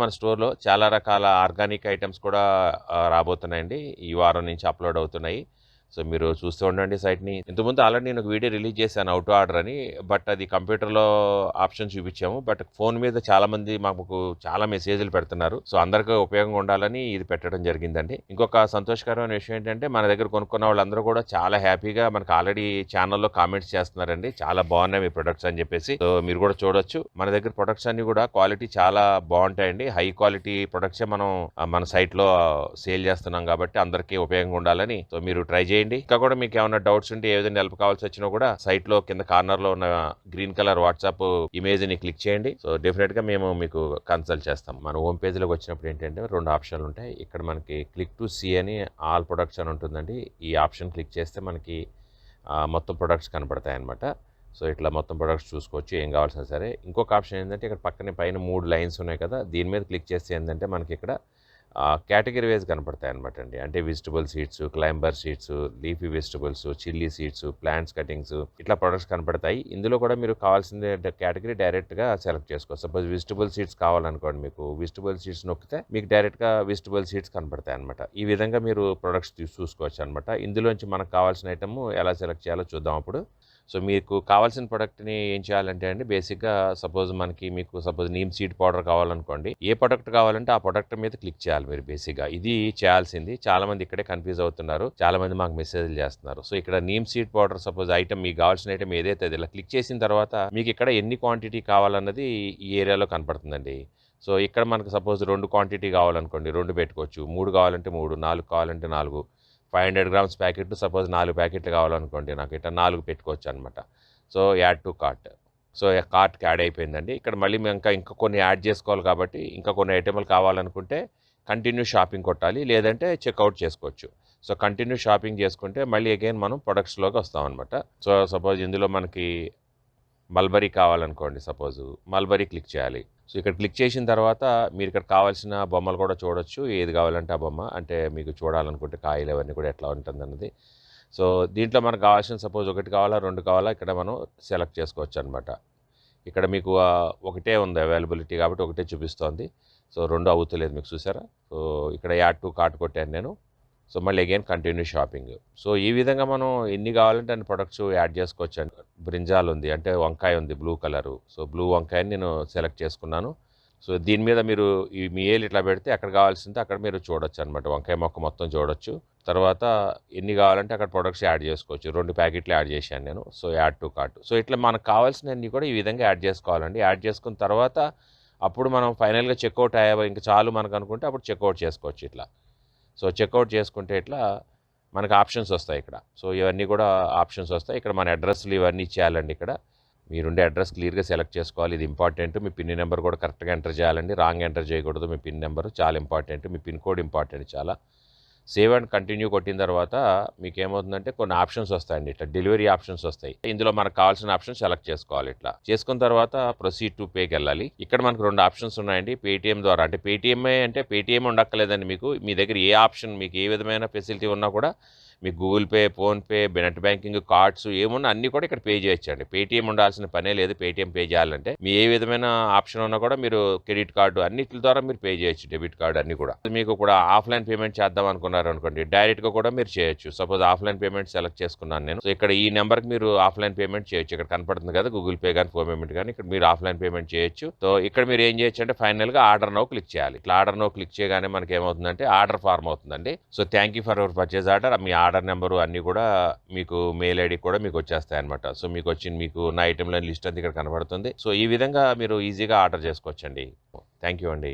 మన స్టోర్‌లో చాలా రకాల ఆర్గానిక్ ఐటెమ్స్ కూడా రాబోతున్నాయండి. ఈ వారం నుంచి అప్‌లోడ్ అవుతున్నాయి. సో, మీరు చూస్తూ ఉండండి సైట్‌ని. ఇంతకుముందు ఆల్రెడీ నేను ఒక వీడియో రిలీజ్ చేశాను హౌ టు ఆర్డర్ అని. బట్ అది కంప్యూటర్‌లో ఆప్షన్ చూపించాము. బట్ ఫోన్ మీద చాలామంది మాకు చాలా మెసేజ్‌లు పెడుతున్నారు. సో, అందరికీ ఉపయోగంగా ఉండాలని ఇది పెట్టడం జరిగిందండి. ఇంకొక సంతోషకరమైన విషయం ఏంటంటే మన దగ్గర కొనుక్కున్న వాళ్ళందరూ కూడా చాలా హ్యాపీగా మనకు ఆల్రెడీ ఛానెల్‌లో కామెంట్స్ చేస్తున్నారండి. చాలా బాగున్నాయి మీ ప్రొడక్ట్స్ అని చెప్పేసి. సో, మీరు కూడా చూడొచ్చు. మన దగ్గర ప్రొడక్ట్స్ అన్నీ కూడా క్వాలిటీ చాలా బాగుంటాయండి. హై క్వాలిటీ ప్రొడక్ట్సే మనం మన సైట్‌లో సేల్ చేస్తున్నాం కాబట్టి అందరికీ ఉపయోగంగా ఉండాలని సో, మీరు ట్రై చేయండి. ఇంకా కూడా మీకు ఏమైనా డౌట్స్ ఉంటే ఏ విధంగా హెల్ప్ కావాల్సి వచ్చినా కూడా సైట్ లో కింద కార్నర్ లో ఉన్న గ్రీన్ కలర్ వాట్సాప్ ఇమేజ్ ని క్లిక్ చేయండి. సో డెఫినెట్ గా మేము మీకు కన్సల్ట్ చేస్తాం. మన హోమ్ పేజ్ లోకి వచ్చినప్పుడు ఏంటంటే 2 ఆప్షన్లు ఉంటాయి. ఇక్కడ మనకి క్లిక్ టు సీ అని ఆల్ ప్రొడక్ట్స్ అని ఉంటుందండి. ఈ ఆప్షన్ క్లిక్ చేస్తే మనకి మొత్తం ప్రొడక్ట్స్ కనపడతాయి అనమాట. సో ఇట్లా మొత్తం ప్రొడక్ట్స్ చూసుకోవచ్చు ఏం కావాల్సిన సరే. ఇంకొక ఆప్షన్ ఏంటంటే ఇక్కడ పక్కనే పైన 3 లైన్స్ ఉన్నాయి కదా, దీని మీద క్లిక్ చేస్తే ఏంటంటే మనకి ఇక్కడ కేటగిరీ వైజ్ కనపడతాయి అనమాట అండి. అంటే vegetable seeds, climber seeds, leafy vegetables, chilli seeds, plants cuttings ఇట్లా ప్రొడక్ట్స్ కనపడతాయి. ఇందులో కూడా మీరు కావాల్సిన కేటగిరీ డైరెక్ట్గా సెలెక్ట్ చేసుకోవచ్చు. సపోజ్ వెజిటబుల్ సీడ్స్ కావాలనుకోండి, మీకు వెజిటబుల్ సీడ్స్ నొక్కితే మీకు డైరెక్ట్గా వెజిటబుల్ సీడ్స్ కనపడతాయి అనమాట. ఈ విధంగా మీరు ప్రొడక్ట్స్ చూసుకోవచ్చు అనమాట. ఇందులోంచి మనకు కావాల్సిన ఐటమ్ ఎలా సెలెక్ట్ చేయాలో చూద్దాం అప్పుడు. సో మీకు కావాల్సిన ప్రొడక్ట్ని ఏం చేయాలంటే అండి, బేసిక్గా సపోజ్ మీకు నీమ్ సీడ్ పౌడర్ కావాలనుకోండి, ఏ ప్రొడక్ట్ కావాలంటే ఆ ప్రొడక్ట్ మీద క్లిక్ చేయాలి మీరు. బేసిక్గా ఇది చేయాల్సింది. చాలా మంది ఇక్కడే కన్ఫ్యూజ్ అవుతున్నారు, చాలా మంది మాకు మెసేజ్లు చేస్తున్నారు. సో ఇక్కడ neem seed powder suppose item మీకు కావాల్సిన ఐటమ్ ఏదైతే అది ఇలా క్లిక్ చేసిన తర్వాత మీకు ఇక్కడ ఎన్ని క్వాంటిటీ కావాలన్నది ఈ ఏరియాలో కనపడుతుందండి. సో ఇక్కడ మనకు సపోజ్ 2 క్వాంటిటీ కావాలనుకోండి, 2 పెట్టుకోవచ్చు. 3 కావాలంటే 3, 4 కావాలంటే 4, 500 గ్రామ్స్ ప్యాకెట్ సపోజ్ 4 ప్యాకెట్లు కావాలనుకోండి, నాకు ఇట్లా 4 పెట్టుకోవచ్చు అనమాట. So add to cart. So కార్ట్కి యాడ్ అయిపోయిందండి. ఇక్కడ మళ్ళీ మేము ఇంకా కొన్ని యాడ్ చేసుకోవాలి కాబట్టి ఇంకా కొన్ని ఐటెంలు కావాలనుకుంటే కంటిన్యూ షాపింగ్ కొట్టాలి, లేదంటే చెక్అవుట్ చేసుకోవచ్చు. సో కంటిన్యూ షాపింగ్ చేసుకుంటే మళ్ళీ అగైన్ మనం ప్రొడక్ట్స్లోకి వస్తామన్నమాట. సో సపోజ్ ఇందులో మనకి మల్బరీ కావాలనుకోండి, సపోజు మల్బరీ క్లిక్ చేయాలి. సో ఇక్కడ క్లిక్ చేసిన తర్వాత మీరు ఇక్కడ కావాల్సిన బొమ్మలు కూడా చూడొచ్చు. ఏది కావాలంటే ఆ బొమ్మ, అంటే మీకు చూడాలనుకుంటే కాయలు అవన్నీ కూడా ఎట్లా ఉంటుంది అన్నది. సో దీంట్లో మనకు కావాల్సిన సపోజ్ 1 కావాలా 2 కావాలా ఇక్కడ మనం సెలెక్ట్ చేసుకోవచ్చు అనమాట. ఇక్కడ మీకు ఒకటే ఉంది అవైలబిలిటీ కాబట్టి ఒకటే చూపిస్తోంది. సో 2 అవుతలేదు మీకు, చూసారా. సో ఇక్కడ యాడ్ టు కార్ట్ కొట్టాను నేను. సో మళ్ళీ అగైన్ కంటిన్యూ షాపింగ్. సో ఈ విధంగా మనం ఎన్ని కావాలంటే అన్ని ప్రొడక్ట్స్ యాడ్ చేసుకోవచ్చు అండి. బ్రింజాల్ ఉంది, అంటే వంకాయ ఉంది బ్లూ కలరు. సో బ్లూ వంకాయని నేను సెలెక్ట్ చేసుకున్నాను. సో దీని మీద మీరు మీ ఏలు ఇట్లా పెడితే అక్కడ కావాల్సింది అక్కడ మీరు చూడొచ్చు అనమాట. వంకాయ మొక్క మొత్తం చూడొచ్చు. తర్వాత ఎన్ని కావాలంటే అక్కడ ప్రొడక్ట్స్ యాడ్ చేసుకోవచ్చు. 2 ప్యాకెట్లు యాడ్ చేశాను నేను. So add to cart. So ఇట్లా మనకు కావాల్సినవన్నీ కూడా ఈ విధంగా యాడ్ చేసుకోవాలండి. యాడ్ చేసుకున్న తర్వాత అప్పుడు మనం ఫైనల్గా చెక్అవుట్ అయ్యావో ఇంకా చాలు మనకు అనుకుంటే అప్పుడు చెక్అవుట్ చేసుకోవచ్చు ఇట్లా. సో చెక్అవుట్ చేసుకుంటే ఇట్లా మనకు ఆప్షన్స్ వస్తాయి ఇక్కడ. సో ఇవన్నీ కూడా ఆప్షన్స్ వస్తాయి. ఇక్కడ మన అడ్రస్లు ఇవన్నీ ఇచ్చేయాలండి. ఇక్కడ మీరుండే అడ్రస్ క్లియర్గా సెలెక్ట్ చేసుకోవాలి, ఇది ఇంపార్టెంట్. మీ పిన్ నెంబర్ కూడా కరెక్ట్గా ఎంటర్ చేయాలండి, రాంగ్ ఎంటర్ చేయకూడదు. మీ పిన్ నెంబర్ చాలా ఇంపార్టెంట్, మీ పిన్ కోడ్ ఇంపార్టెంట్ చాలా. సేవ్ అండ్ కంటిన్యూ కొట్టిన తర్వాత మీకు ఏమవుతుందంటే కొన్ని ఆప్షన్స్ వస్తాయండి, ఇట్లా డెలివరీ ఆప్షన్స్ వస్తాయి. ఇందులో మనకు కావాల్సిన ఆప్షన్ సెలెక్ట్ చేసుకోవాలి. ఇట్లా చేసుకున్న తర్వాత ప్రొసీడ్ టు పేకి వెళ్ళాలి. ఇక్కడ మనకు 2 ఆప్షన్స్ ఉన్నాయండి. పేటీఎం ద్వారా, అంటే పేటీఎం ఉండక్కర్లేదండి. మీ దగ్గర ఏ ఆప్షన్, మీకు ఏ విధమైన ఫెసిలిటీ ఉన్నా కూడా మీకు Google pay, PhonePe, net banking, cards ఏమున్నా అన్నీ కూడా ఇక్కడ పే చేయొచ్చండి. పేటీఎం ఉండాల్సిన పనే లేదు. పేటీఎం పే చేయాలంటే మీ ఏ విధమైన ఆప్షన్ ఉన్నా కూడా మీరు క్రెడిట్ కార్డు అన్నిటి ద్వారా మీరు పే చేయొచ్చు, డెబిట్ కార్డు అన్ని కూడా. మీకు కూడా ఆఫ్లైన్ పేమెంట్ చేద్దాం అనుకున్నారు అనుకోండి, డైరెక్ట్గా కూడా మీరు చేయొచ్చు. సపోజ్ ఆఫ్లైన్ పేమెంట్ సెలెక్ట్ చేసుకున్నాను నేను. సో ఇక్కడ ఈ నెంబర్కి మీరు ఆఫ్లైన్ పేమెంట్ చేయొచ్చు. ఇక్కడ కనపడుతుంది కదా గూగుల్ పే కానీ ఫోన్ పేమెంట్ కానీ, ఇక్కడ మీరు ఆఫ్లైన్ పేమెంట్ చేయొచ్చు. సో ఇక్కడ మీరు ఏం చేయొచ్చు అంటే ఫైనల్గా ఆర్డర్ నౌ క్లిక్ చేయాలి. ఇట్లా ఆర్డర్ నౌ క్లిక్ చేయగానే మనకి ఏమవుతుందంటే ఆర్డర్ ఫార్మ్ అవుతుందండి. So thank you for hour purchase order. Me order number అన్నీ కూడా మీకు మెయిల్ ఐడి కూడా మీకు వచ్చేస్తాయి అనమాట. సో మీకు ఉన్న ఐటెంల లిస్ట్ అంతా ఇక్కడ కనబడుతుంది. సో ఈ విధంగా మీరు ఈజీగా ఆర్డర్ చేసుకోవచ్చండి. థ్యాంక్ యూ అండి.